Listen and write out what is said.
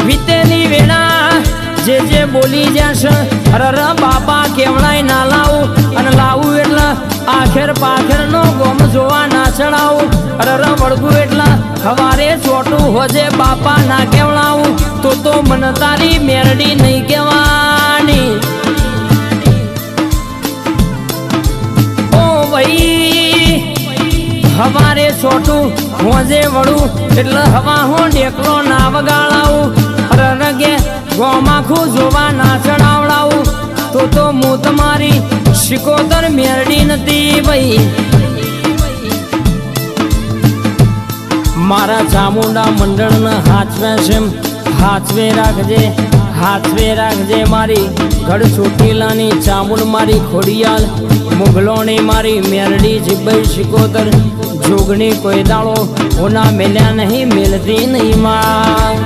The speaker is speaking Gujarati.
વીતેલી વેળા જે બોલી જશે અરર બાપા કેવડાય ના લાવું અને લાવું એટલે આખેર પાખેર નો ગોમ જોવા ના ચડાવું અરર વળગું એટલે સવારે ચોટું હોજે બાપા ના કેવડાવું તો મન તારી મેરડી નહીં કહેવાની ઓ ભાઈ હવારે ચોટું હોજે વળું એટલે હવા હું ડેકલો ના વગાડાવું અરર કે ગોમાખું જોવા ના ચડાવડાવું તો હું તમારી શિકોતર મેરડી નથી ભાઈ મારા ચામુંડા મંડળને હાથવે રાખજે મારી ગઢ ચોટીલાની ચામુંડ મારી ખોડિયાલ મુગલોની મારી મેરડી જીભાઈ શિકોતર જોગણી કોઈ દાળો ઓના મેલ્યા નહીં મેલતી નહીં માં